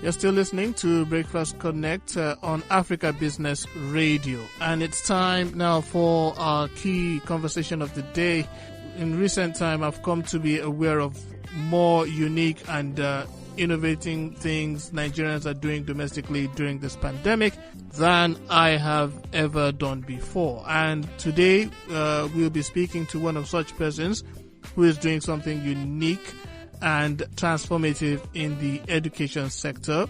You're still listening to Breakfast Connect on Africa Business Radio. And it's time now for our key conversation of the day. In recent time, I've come to be aware of more unique and innovating things Nigerians are doing domestically during this pandemic than I have ever done before. And today, we'll be speaking to one of such persons who is doing something unique and transformative in the education sector.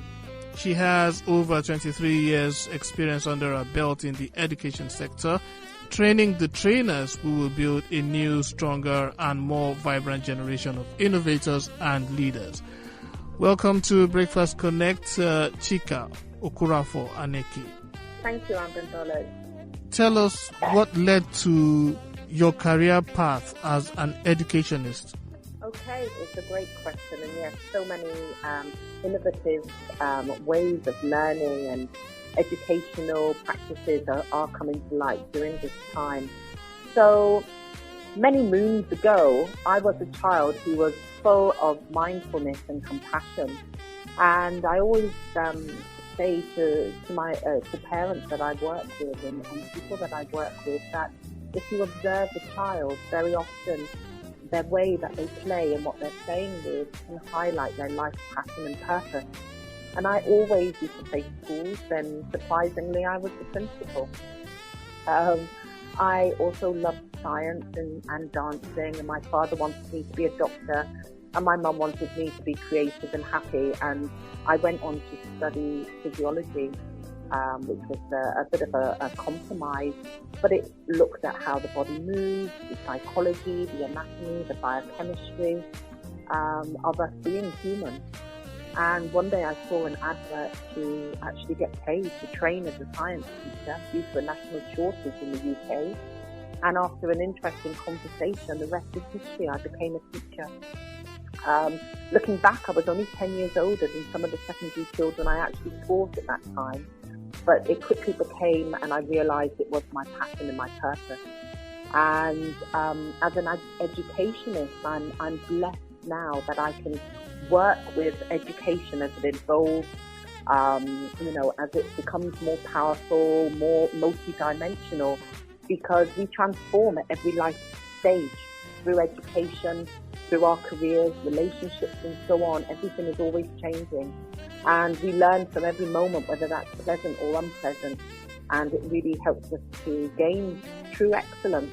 She has over 23 years experience under her belt in the education sector, training the trainers who will build a new, stronger and more vibrant generation of innovators and leaders. Welcome to Breakfast Connect, Chika Aneke. Thank you, Ambandolo. Tell us what led to your career path as an educationist. Okay, it's a great question, and yes, so many innovative ways of learning and educational practices are coming to light during this time. So many moons ago, I was a child who was full of mindfulness and compassion, and I always say to parents that I work with and people that I work with that if you observe a child, very often their way that they play and what they're playing with can highlight their life pattern and purpose. And I always used to play schools, and surprisingly, I was the principal. I also loved science and dancing, and my father wanted me to be a doctor, and my mum wanted me to be creative and happy, and I went on to study physiology, which was a bit of a compromise, but it looked at how the body moves, the psychology, the anatomy, the biochemistry of us being human. And one day I saw an advert to actually get paid to train as a science teacher due to a national shortage in the UK. And after an interesting conversation, the rest is history. I became a teacher. Looking back, I was only 10 years older than some of the secondary children I actually taught at that time. But it quickly became, and I realized it was my passion and my purpose. And as an educationist, I'm blessed now that I can work with education as it evolves, as it becomes more powerful, more multidimensional, because we transform at every life stage through education, through our careers, relationships, and so on. Everything is always changing. And we learn from every moment, whether that's pleasant or unpleasant. And it really helps us to gain true excellence.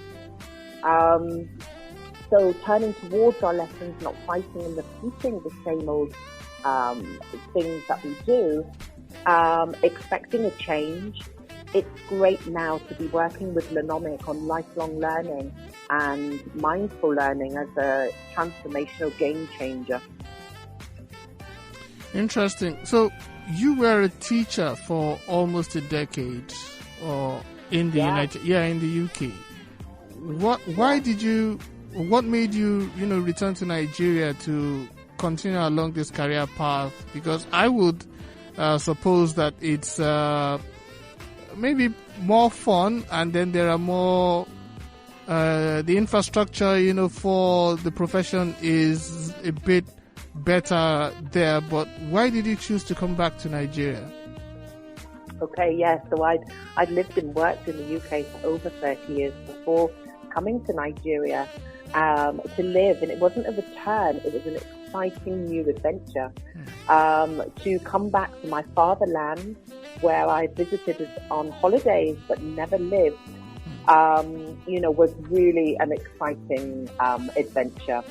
So turning towards our lessons, not fighting and repeating the same old things that we do, expecting a change. It's great now to be working with Learnomic on lifelong learning and mindful learning as a transformational game changer. Interesting. So you were a teacher for almost a decade, or in the in the UK. What made you, return to Nigeria to continue along this career path? Because I would suppose that it's maybe more fun, and then there are more the infrastructure, for the profession is a bit better there. But why did you choose to come back to Nigeria? Okay, yes. So I'd lived and worked in the UK for over 30 years before coming to Nigeria to live, and it wasn't a return, it was an exciting new adventure to come back to my fatherland, where I visited on holidays but never lived. Was really an exciting adventure.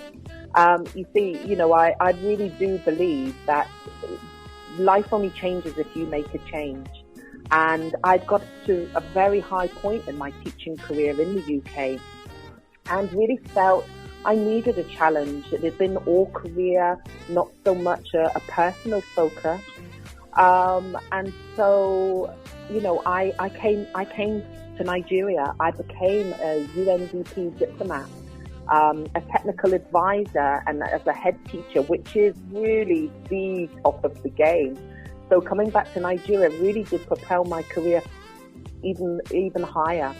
You see, I really do believe that life only changes if you make a change. And I'd got to a very high point in my teaching career in the UK and really felt I needed a challenge. It had been all career, not so much a personal focus. And so, I came to Nigeria. I became a UNDP diplomat, a technical advisor, and as a head teacher, which is really the top of the game. So coming back to Nigeria really did propel my career even higher.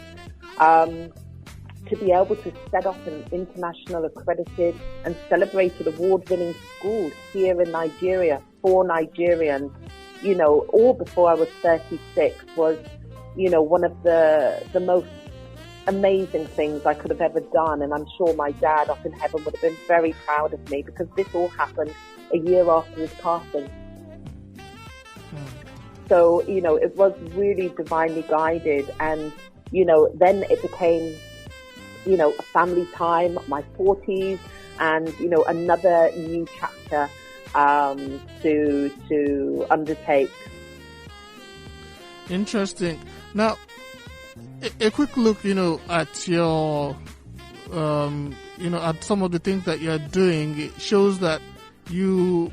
to be able to set up an international accredited and celebrated award-winning school here in Nigeria for Nigerians, all before I was 36 was, one of the most amazing things I could have ever done. And I'm sure my dad up in heaven would have been very proud of me, because this all happened a year after his passing. So, it was really divinely guided. And, then it became, a family time, my 40s, and, another new chapter to undertake. Interesting. Now, a quick look, at your, at some of the things that you're doing, it shows that you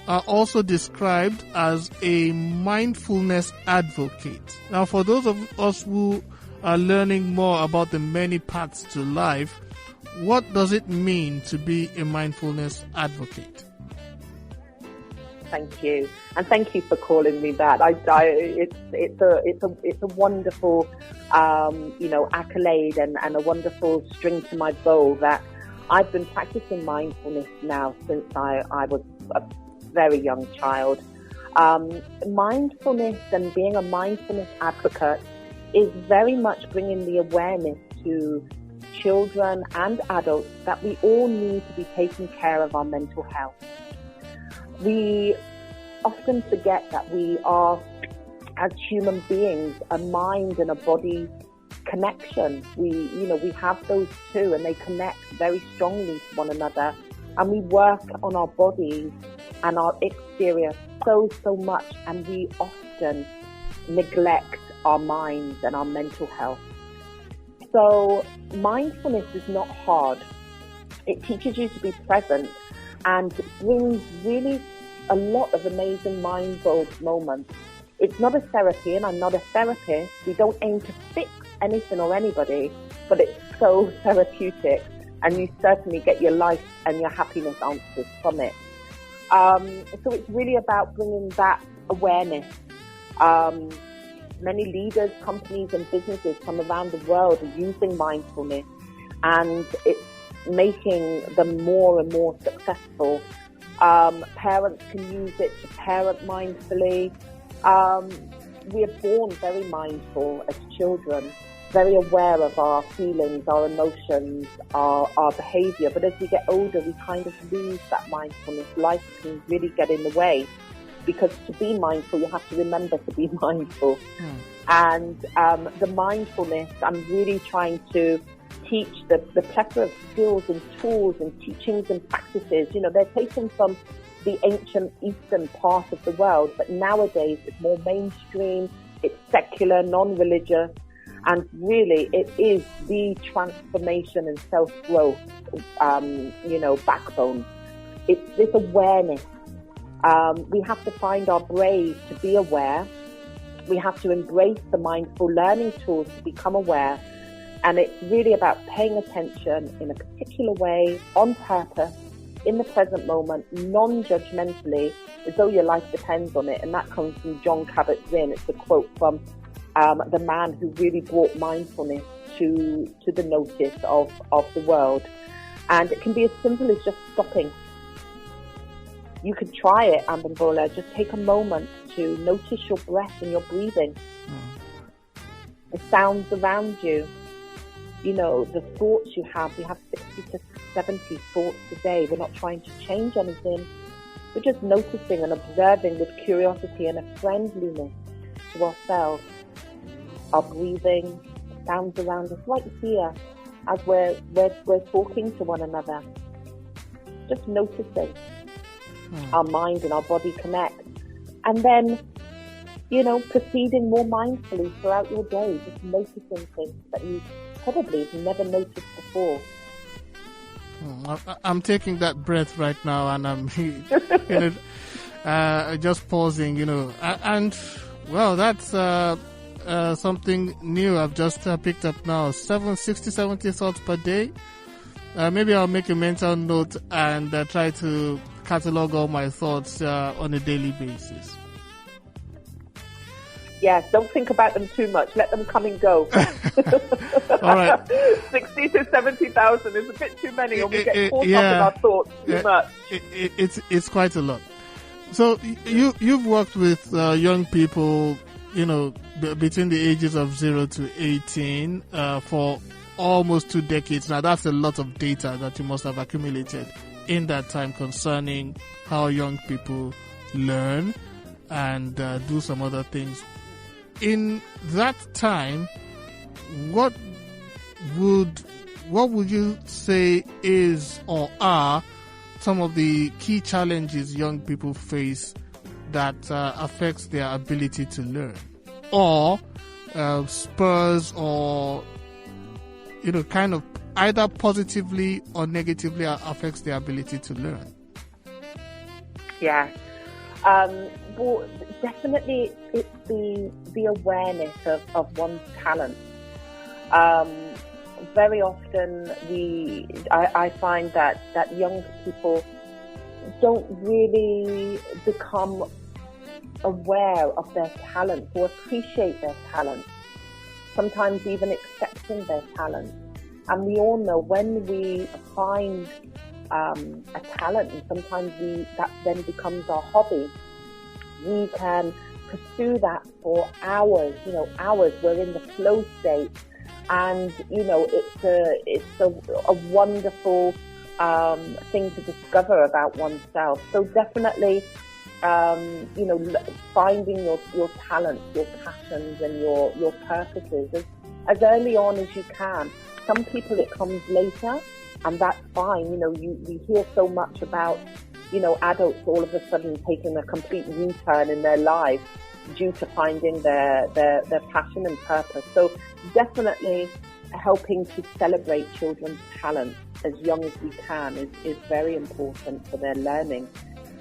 are also described as a mindfulness advocate. Now, for those of us who are learning more about the many paths to life, what does it mean to be a mindfulness advocate? Thank you, and thank you for calling me that. It's a wonderful, accolade and a wonderful string to my bow that I've been practicing mindfulness now since I was a very young child. Mindfulness and being a mindfulness advocate is very much bringing the awareness to children and adults that we all need to be taking care of our mental health. We often forget that we are, as human beings, a mind and a body connection. We have those two, and they connect very strongly to one another. And we work on our bodies and our exterior so much, and we often neglect our minds and our mental health. So mindfulness is not hard. It teaches you to be present and brings really a lot of amazing mindful moments. It's not a therapy, and I'm not a therapist. We don't aim to fix anything or anybody, but it's so therapeutic, and you certainly get your life and your happiness answers from it. So it's really about bringing that awareness. Many leaders, companies and businesses from around the world are using mindfulness, and it's making them more and more successful. Parents can use it to parent mindfully. We are born very mindful as children, very aware of our feelings, our emotions, our behavior. But as we get older, we kind of lose that mindfulness. Life can really get in the way, because to be mindful, you have to remember to be mindful. And the mindfulness, I'm really trying to teach the plethora of skills and tools and teachings and practices. They're taken from the ancient Eastern part of the world, but nowadays it's more mainstream, it's secular, non-religious, and really it is the transformation and self-growth, backbone. It's this awareness. We have to find our brave to be aware. We have to embrace the mindful learning tools to become aware. And it's really about paying attention in a particular way, on purpose, in the present moment, non-judgmentally, as though your life depends on it. And that comes from John Kabat-Zinn. It's a quote from the man who really brought mindfulness to the notice of the world. And it can be as simple as just stopping. You could try it, Ambambola. Just take a moment to notice your breath and your breathing. The sounds around you. The thoughts you have. We have 60 to 70 thoughts a day. We're not trying to change anything. We're just noticing and observing with curiosity and a friendliness to ourselves. Our breathing, sounds around us right here as we're talking to one another. Just noticing. Our mind and our body connect. And then, proceeding more mindfully throughout your day, just noticing things that you probably have never noticed before. I'm taking that breath right now, and I'm just pausing, and well, that's something new I've just picked up now. 70 thoughts per day. Maybe I'll make a mental note and try to catalog all my thoughts on a daily basis. Yes, don't think about them too much. Let them come and go. All right. 60 to 70,000 is a bit too many, and we get caught up in our thoughts too much. It's quite a lot. So you've worked with young people, between the ages of 0 to 18 for almost 2 decades. Now, that's a lot of data that you must have accumulated in that time concerning how young people learn and do some other things. In that time, what would you say is or are some of the key challenges young people face that affects their ability to learn, or spurs, or kind of either positively or negatively affects their ability to learn? Yeah. Well, definitely it's the awareness of one's talent. Very often I find that young people don't really become aware of their talent or appreciate their talent, sometimes even accepting their talent. And we all know when we find a talent, and sometimes that then becomes our hobby, we can pursue that for hours, hours. We're in the flow state, and it's a wonderful thing to discover about oneself. So definitely, finding your talents, your passions, and your purposes as early on as you can. Some people it comes later, and that's fine. You hear so much about, adults all of a sudden taking a complete U-turn in their lives due to finding their passion and purpose. So definitely helping to celebrate children's talent as young as we can is very important for their learning.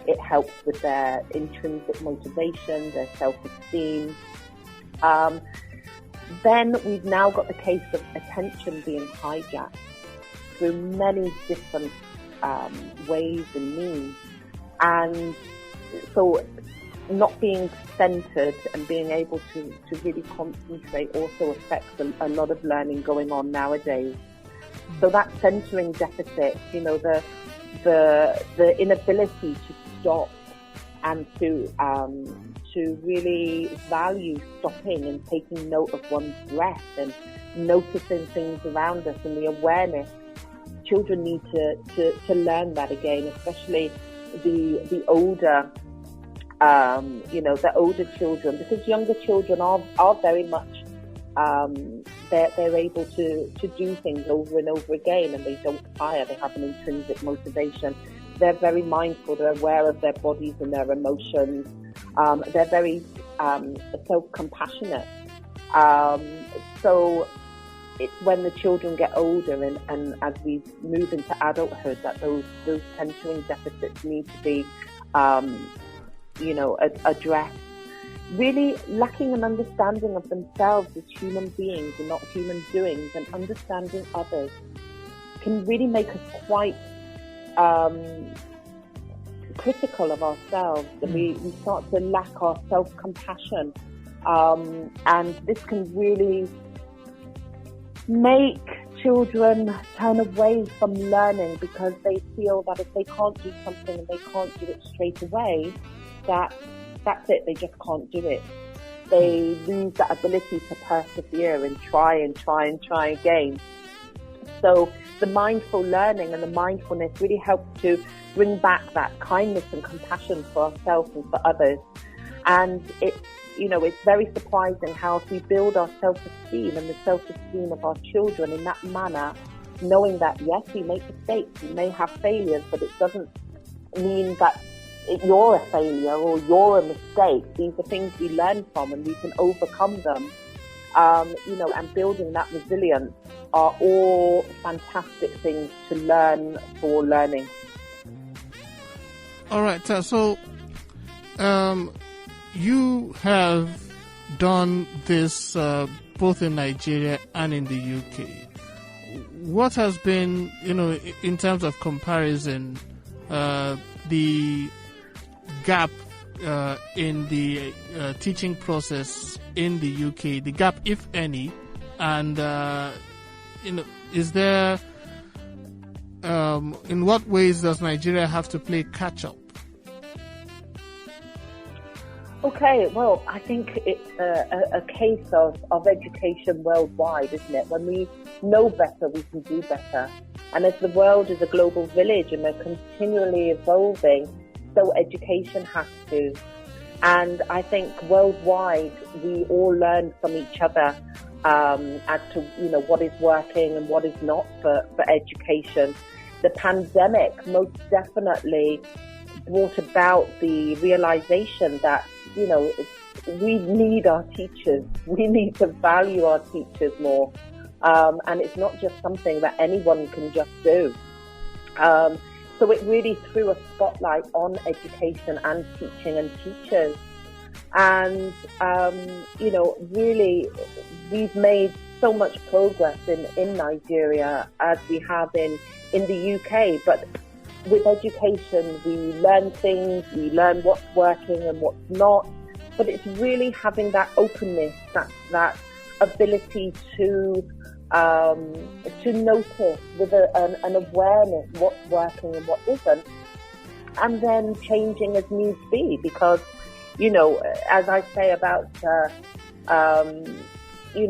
It helps with their intrinsic motivation, their self-esteem. Then we've now got the case of attention being hijacked through many different ways and means. And so not being centered and being able to really concentrate also affects a lot of learning going on nowadays. So that centering deficit, the inability to stop and to really value stopping and taking note of one's breath and noticing things around us, and the awareness. Children need to learn that again, especially the older, the older children, because younger children are very much, they're able to do things over and over again, and they don't tire. They have an intrinsic motivation. They're very mindful. They're aware of their bodies and their emotions. They're very self-compassionate. So it's when the children get older and as we move into adulthood that those centering deficits need to be, addressed. Really lacking an understanding of themselves as human beings and not human doings, and understanding others can really make us quite critical of ourselves, and we start to lack our self-compassion, and this can really make children turn away from learning because they feel that if they can't do something and they can't do it straight away, that's it, they just can't do it. They lose that ability to persevere and try again. So the mindful learning and the mindfulness really helps to bring back that kindness and compassion for ourselves and for others. And it's very surprising how if we build our self-esteem and the self-esteem of our children in that manner, knowing that, yes, we make mistakes, we may have failures, but it doesn't mean that you're a failure or you're a mistake. These are things we learn from and we can overcome them. And building that resilience are all fantastic things to learn for learning. All right. So, you have done this both in Nigeria and in the UK. What has been, in terms of comparison, the gap in the teaching process in the UK, the gap, if any, and is there, in what ways does Nigeria have to play catch up? Okay, well, I think it's a case of education worldwide, isn't it? When we know better, we can do better. And as the world is a global village and we're continually evolving, so education has to. And I think worldwide, we all learn from each other as to, what is working and what is not for education. The pandemic most definitely brought about the realization that, we need our teachers. We need to value our teachers more. And it's not just something that anyone can just do. So it really threw a spotlight on education and teaching and teachers. And, really, we've made so much progress in Nigeria as we have in the UK. But with education, we learn things, we learn what's working and what's not. But it's really having that openness, that ability to notice with an awareness what's working and what isn't, and then changing as needs be. Because, as I say about,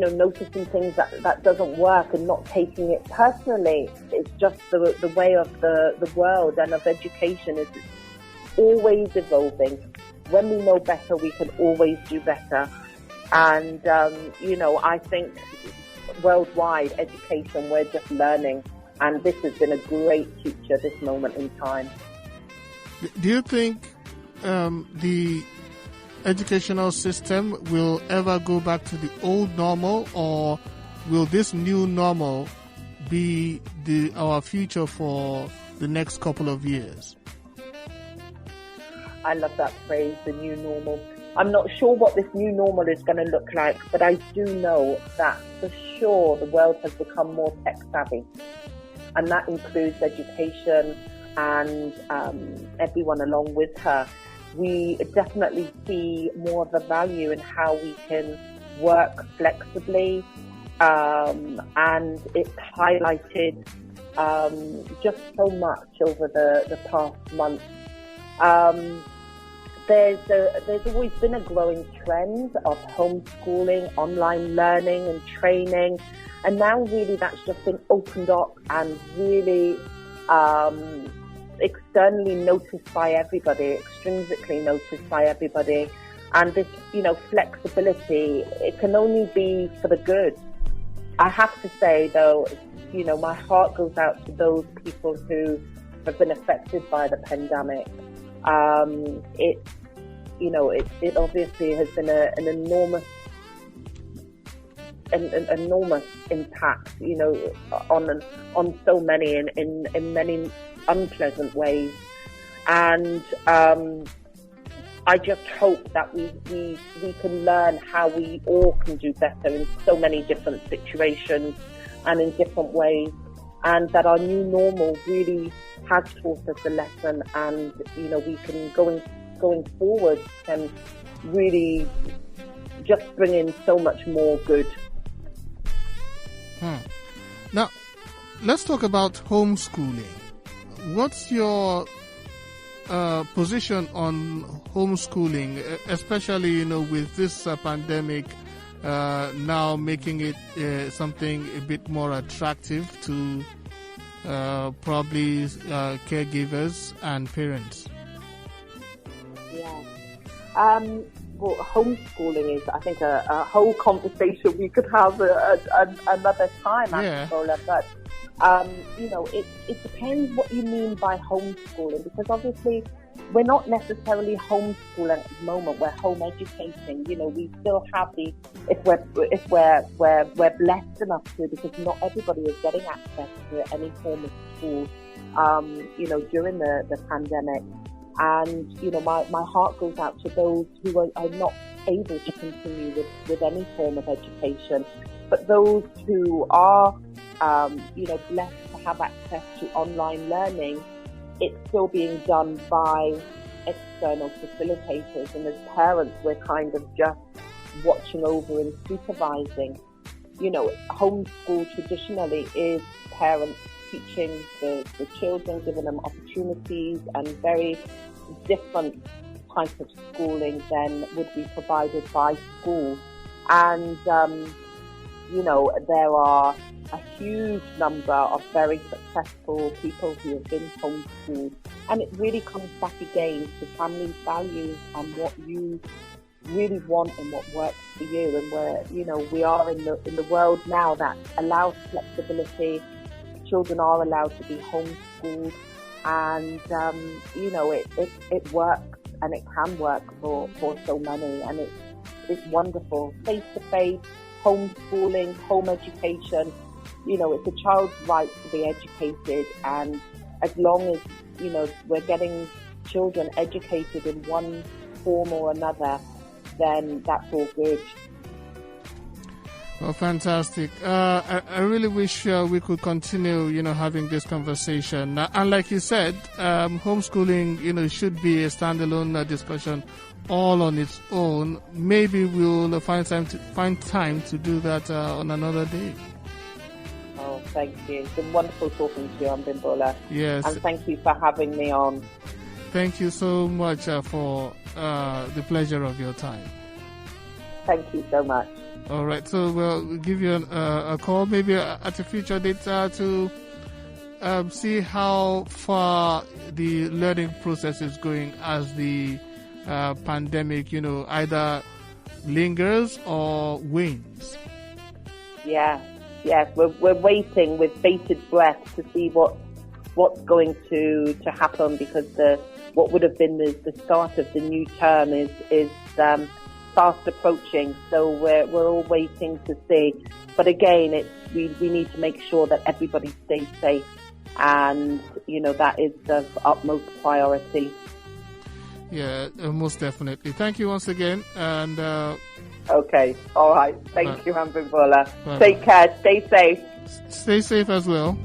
noticing things that doesn't work and not taking it personally, it's just the way of the world and of education is always evolving. When we know better, we can always do better. And, I think worldwide education, we're just learning. And this has been a great teacher, this moment in time. Do you think the educational system will ever go back to the old normal, or will this new normal be our future for the next couple of years? I love that phrase, the new normal. I'm not sure what this new normal is going to look like, but I do know that for sure the world has become more tech savvy. And that includes education and everyone along with her. We definitely see more of a value in how we can work flexibly, and it's highlighted just so much over the past month. There's always been a growing trend of homeschooling, online learning and training, and now really that's just been opened up and really externally noticed by everybody, extrinsically noticed by everybody. And this, flexibility, it can only be for the good. I have to say, though, my heart goes out to those people who have been affected by the pandemic. It obviously has been an enormous impact, on so many in many unpleasant ways. And I just hope that we can learn how we all can do better in so many different situations and in different ways, and that our new normal really has taught us a lesson, and we can going forward can really just bring in so much more good. Now, let's talk about homeschooling. What's your position on homeschooling, especially with this pandemic now making it something a bit more attractive to probably caregivers and parents? Yeah. Well, homeschooling is, I think, a whole conversation we could have another time, Paula. But it depends what you mean by homeschooling, because obviously we're not necessarily homeschooling at the moment. We're home educating. We still have if we're blessed enough to, because not everybody is getting access to any form of school, during the pandemic. And, my heart goes out to those who are not able to continue with any form of education. But those who are, blessed to have access to online learning, it's still being done by external facilitators. And as parents, we're kind of just watching over and supervising. You know, homeschool traditionally is parents teaching the children, giving them opportunities and very different type of schooling than would be provided by school. And, you know, there are a huge number of very successful people who have been homeschooled. And it really comes back again to family values and what you really want and what works for you. And where, you know, we are in the world now that allows flexibility. Children are allowed to be homeschooled, and you know, it works, and it can work for so many, and it's wonderful. Face-to-face homeschooling, home education, you know, it's a child's right to be educated, and as long as, you know, we're getting children educated in one form or another, then that's all good. Well, fantastic. I really wish we could continue, you know, having this conversation. And like you said, homeschooling, you know, should be a standalone discussion all on its own. Maybe we'll find time to do that on another day. Oh, thank you. It's been wonderful talking to you, Ambimbola. Yes. And thank you for having me on. Thank you so much for the pleasure of your time. Thank you so much. All right, so we'll give you a call maybe at a future date to see how far the learning process is going as the pandemic, you know, either lingers or wanes. Yes, we're waiting with bated breath to see what's going to happen, because what would have been the start of the new term is fast approaching, so we're all waiting to see. But again, we need to make sure that everybody stays safe, and you know, that is of utmost priority. Yeah, most definitely. Thank you once again, and okay, all right. Thank you, Ambimbola. Bye. Take care. Stay safe. Stay safe as well.